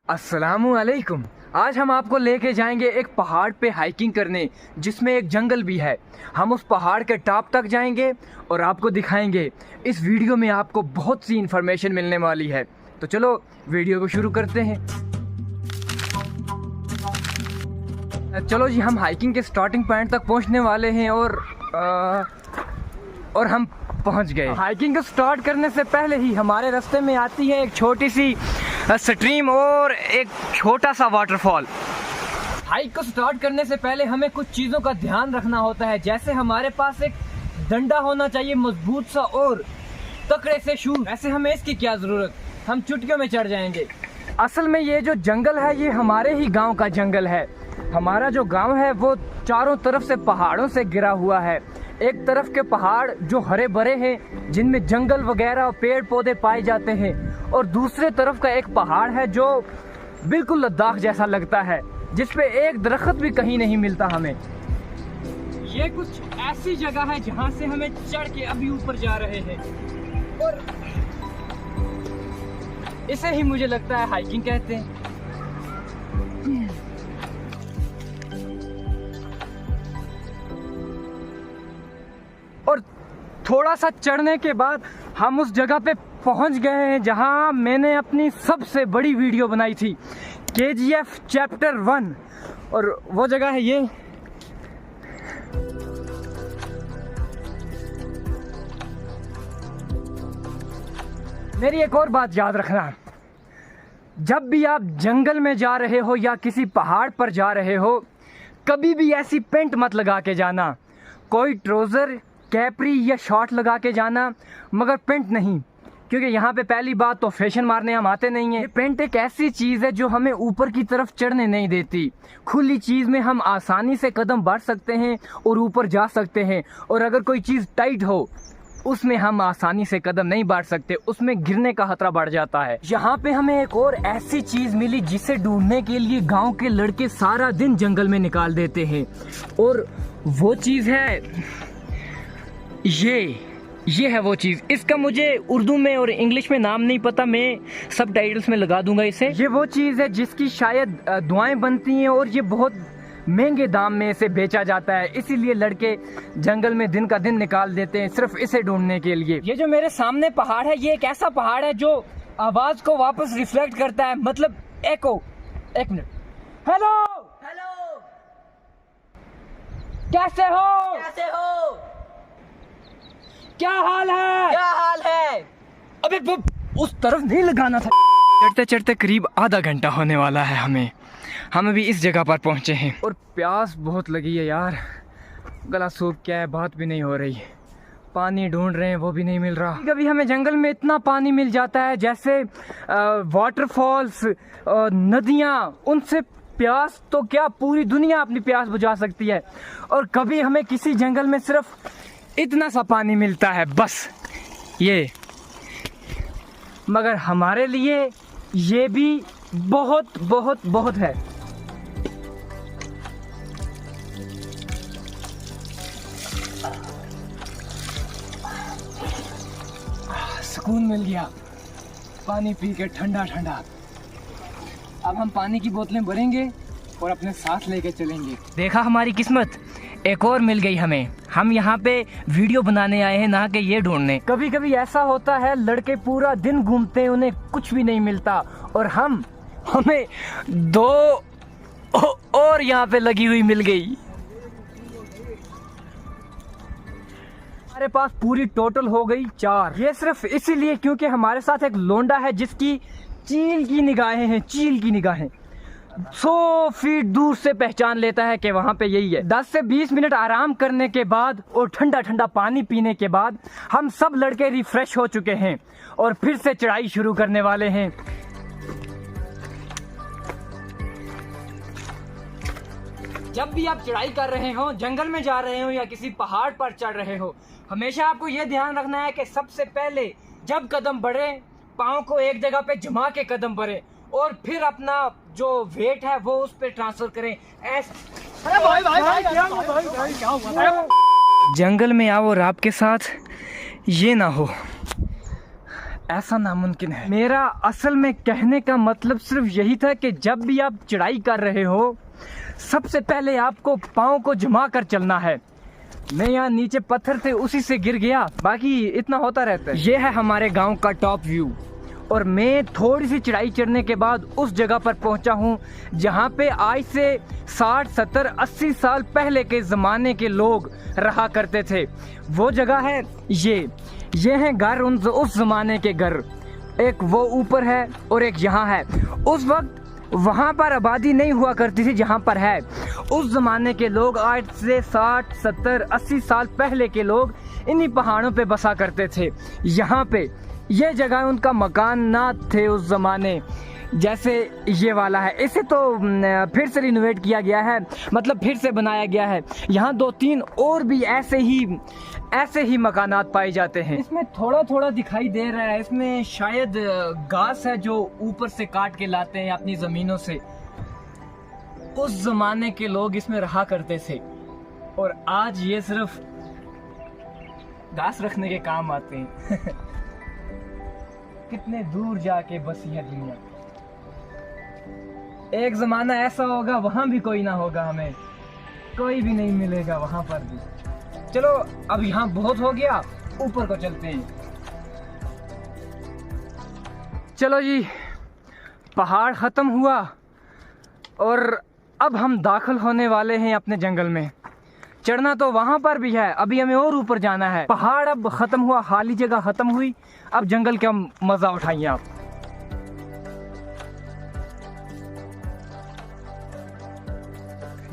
अस्सलामुअलैकुम। आज हम आपको लेके जाएंगे एक पहाड़ पे हाइकिंग करने, जिसमें एक जंगल भी है। हम उस पहाड़ के टॉप तक जाएंगे और आपको दिखाएंगे। इस वीडियो में आपको बहुत सी इन्फॉर्मेशन मिलने वाली है, तो चलो वीडियो को शुरू करते हैं। चलो जी, हम हाइकिंग के स्टार्टिंग पॉइंट तक पहुंचने वाले हैं और हम पहुंच गए। हाइकिंग को स्टार्ट करने से पहले ही हमारे रास्ते में आती है एक छोटी सी स्ट्रीम और एक छोटा सा वाटरफॉल। हाइक को स्टार्ट करने से पहले हमें कुछ चीज़ों का ध्यान रखना होता है, जैसे हमारे पास एक डंडा होना चाहिए मजबूत सा और तकड़े से शूज। ऐसे हमें इसकी क्या ज़रूरत, हम चुटकियों में चढ़ जाएंगे। असल में ये जो जंगल है ये हमारे ही गांव का जंगल है। हमारा जो गांव है वो चारों तरफ से पहाड़ों से घिरा हुआ है। एक तरफ के पहाड़ जो हरे भरे हैं, जिनमें जंगल वगैरह और पेड़ पौधे पाए जाते हैं, और दूसरे तरफ का एक पहाड़ है जो बिल्कुल लद्दाख जैसा लगता है, जिसपे एक दरख्त भी कहीं नहीं मिलता हमें। ये कुछ ऐसी जगह है जहां से हमें चढ़ के अभी ऊपर जा रहे हैं, और इसे ही मुझे लगता है हाइकिंग कहते हैं। और थोड़ा सा चढ़ने के बाद हम उस जगह पे पहुंच गए हैं जहां मैंने अपनी सबसे बड़ी वीडियो बनाई थी, KGF चैप्टर 1, और वो जगह है ये। मेरी एक और बात याद रखना, जब भी आप जंगल में जा रहे हो या किसी पहाड़ पर जा रहे हो, कभी भी ऐसी पेंट मत लगा के जाना। कोई ट्राउजर, कैपरी या शॉर्ट लगा के जाना, मगर पेंट नहीं, क्योंकि यहाँ पे पहली बात तो फैशन मारने हम आते नहीं हैं। ये पेंट एक ऐसी चीज़ है जो हमें ऊपर की तरफ चढ़ने नहीं देती। खुली चीज़ में हम आसानी से कदम बढ़ सकते हैं और ऊपर जा सकते हैं, और अगर कोई चीज़ टाइट हो उसमें हम आसानी से कदम नहीं बढ़ सकते, उसमें गिरने का खतरा बढ़ जाता है। यहाँ पे हमें एक और ऐसी चीज़ मिली जिसे ढूंढने के लिए गाँव के लड़के सारा दिन जंगल में निकाल देते हैं, और वो चीज़ है ये है वो चीज़। इसका मुझे उर्दू में और इंग्लिश में नाम नहीं पता, मैं सब टाइटल्स में लगा दूंगा इसे। ये वो चीज़ है जिसकी शायद दुआएं बनती हैं, और ये बहुत महंगे दाम में इसे बेचा जाता है, इसीलिए लड़के जंगल में दिन का दिन निकाल देते हैं सिर्फ इसे ढूंढने के लिए। ये जो मेरे सामने पहाड़ है, ये एक ऐसा पहाड़ है जो आवाज़ को वापस रिफ्लेक्ट करता है, मतलब एको। एक मिनट, हेलो हेलो, कैसे हो, क्या हाल है? अबे वो उस तरफ नहीं लगाना था। चढ़ते चढ़ते करीब आधा घंटा होने वाला है हमें। हम अभी इस जगह पर पहुंचे हैं और प्यास बहुत लगी है यार, गला सूख गया है, बात भी नहीं हो रही। पानी ढूंढ रहे हैं, वो भी नहीं मिल रहा। कभी हमें जंगल में इतना पानी मिल जाता है, जैसे वाटरफॉल्स, नदियाँ, उनसे प्यास तो क्या पूरी दुनिया अपनी प्यास बुझा सकती है। और कभी हमें किसी जंगल में सिर्फ इतना सा पानी मिलता है, बस ये। मगर हमारे लिए ये भी बहुत बहुत बहुत है। सुकून मिल गया पानी पी के, ठंडा ठंडा। अब हम पानी की बोतलें भरेंगे और अपने साथ लेके चलेंगे। देखा, हमारी किस्मत एक और मिल गई हमें। हम यहाँ पे वीडियो बनाने आए हैं, ना कि ये ढूंढने। कभी कभी ऐसा होता है, लड़के पूरा दिन घूमते हैं, उन्हें कुछ भी नहीं मिलता, और हमें दो और यहाँ पे लगी हुई मिल गई। हमारे पास पूरी टोटल हो गई 4। ये सिर्फ इसीलिए क्योंकि हमारे साथ एक लोंडा है जिसकी चील की निगाहें 100 फीट दूर से पहचान लेता है कि वहाँ पे यही है। 10 से 20 मिनट आराम करने के बाद और ठंडा ठंडा पानी पीने के बाद हम सब लड़के रिफ्रेश हो चुके हैं और फिर से चढ़ाई शुरू करने वाले हैं। जब भी आप चढ़ाई कर रहे हो, जंगल में जा रहे हो या किसी पहाड़ पर चढ़ रहे हो, हमेशा आपको यह ध्यान रखना है कि सबसे पहले जब कदम बढ़े, पाँव को एक जगह पे जमा के कदम बढ़े, और फिर अपना जो वेट है वो उस पे ट्रांसफर करें। जंगल में आओ और आपके साथ ये ना हो, ऐसा नामुमकिन है। मेरा असल में कहने का मतलब सिर्फ यही था कि जब भी आप चढ़ाई कर रहे हो, सबसे पहले आपको पाँव को जमा कर चलना है। मैं यहाँ नीचे पत्थर थे उसी से गिर गया, बाकी इतना होता रहता है। ये है हमारे गांव का टॉप व्यू और मैं थोड़ी सी चढ़ाई चढ़ने के बाद उस जगह पर पहुंचा हूं जहां पे आज से 60, 70, 80 साल पहले के ज़माने के लोग रहा करते थे। वो जगह है ये हैं घर, उस ज़माने के घर। एक वो ऊपर है और एक यहाँ है। उस वक्त वहाँ पर आबादी नहीं हुआ करती थी जहाँ पर है। उस ज़माने के लोग आज से 60, 70, 80 साल पहले के लोग इन्हीं पहाड़ों पे बसा करते थे। यहाँ पे ये जगह उनका मकान ना थे उस ज़माने जैसे ये वाला है। इसे तो फिर से रिनोवेट किया गया है, मतलब फिर से बनाया गया है। यहाँ 2-3 और भी ऐसे ही मकानात पाए जाते हैं। इसमें थोड़ा थोड़ा दिखाई दे रहा है, इसमें शायद घास है जो ऊपर से काट के लाते हैं अपनी ज़मीनों से। उस ज़माने के लोग इसमें रहा करते थे और आज ये सिर्फ घास रखने के काम आते हैं। कितने दूर जाके बसी है दुनिया। एक ज़माना ऐसा होगा वहां भी कोई ना होगा, हमें कोई भी नहीं मिलेगा वहां पर भी। चलो अब यहाँ बहुत हो गया, ऊपर को चलते हैं। चलो जी, पहाड़ ख़त्म हुआ और अब हम दाखिल होने वाले हैं अपने जंगल में। चढ़ना तो वहां पर भी है, अभी हमें और ऊपर जाना है। पहाड़ अब ख़त्म हुआ, खाली जगह ख़त्म हुई, अब जंगल का मज़ा उठाइए आप।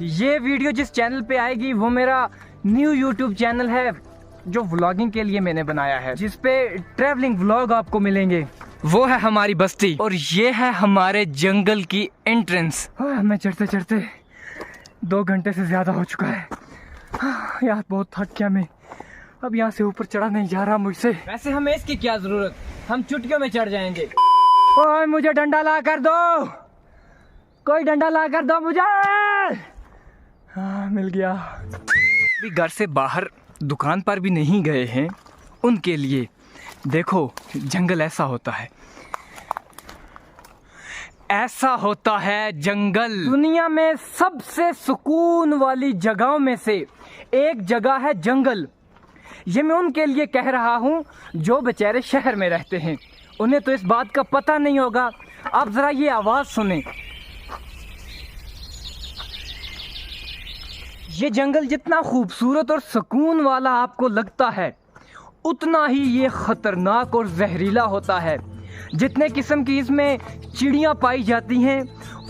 ये वीडियो जिस चैनल पे आएगी वो मेरा न्यू यूट्यूब चैनल है जो व्लॉगिंग के लिए मैंने बनाया है, जिस पे ट्रैवलिंग व्लॉग आपको मिलेंगे। वो है हमारी बस्ती और ये है हमारे जंगल की एंट्रेंस। मैं चढ़ते चढ़ते 2 घंटे से ज्यादा हो चुका है यार, बहुत थक गया मैं। अब यहाँ से ऊपर चढ़ा नहीं जा रहा मुझसे। वैसे हमें इसकी क्या जरूरत, हम चुटकियों में चढ़ जाएंगे। ओए मुझे डंडा ला कर दो, कोई डंडा ला कर दो मुझे। हाँ मिल गया। अभी घर से बाहर दुकान पर भी नहीं गए हैं उनके लिए। देखो जंगल ऐसा होता है, ऐसा होता है जंगल। दुनिया में सबसे सुकून वाली जगहों में से एक जगह है जंगल। ये मैं उनके लिए कह रहा हूँ जो बेचारे शहर में रहते हैं, उन्हें तो इस बात का पता नहीं होगा। आप जरा ये आवाज सुने। ये जंगल जितना खूबसूरत और सुकून वाला आपको लगता है, उतना ही ये खतरनाक और जहरीला होता है। जितने किस्म की इसमें चिड़ियाँ पाई जाती हैं,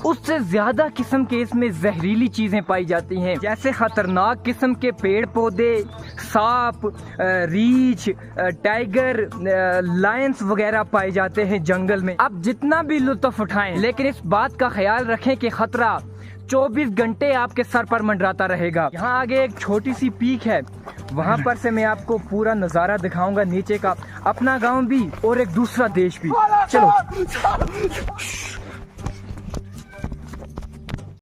उससे ज़्यादा किस्म के इसमें जहरीली चीज़ें पाई जाती हैं। जैसे खतरनाक किस्म के पेड़ पौधे, सांप, रीछ, टाइगर, लायंस वगैरह पाए जाते हैं जंगल में। आप जितना भी लुत्फ उठाएं, लेकिन इस बात का ख्याल रखें कि खतरा 24 घंटे आपके सर पर मंडराता रहेगा। यहाँ आगे एक छोटी सी पीक है, वहाँ पर से मैं आपको पूरा नज़ारा दिखाऊंगा नीचे का, अपना गांव भी और एक दूसरा देश भी। चलो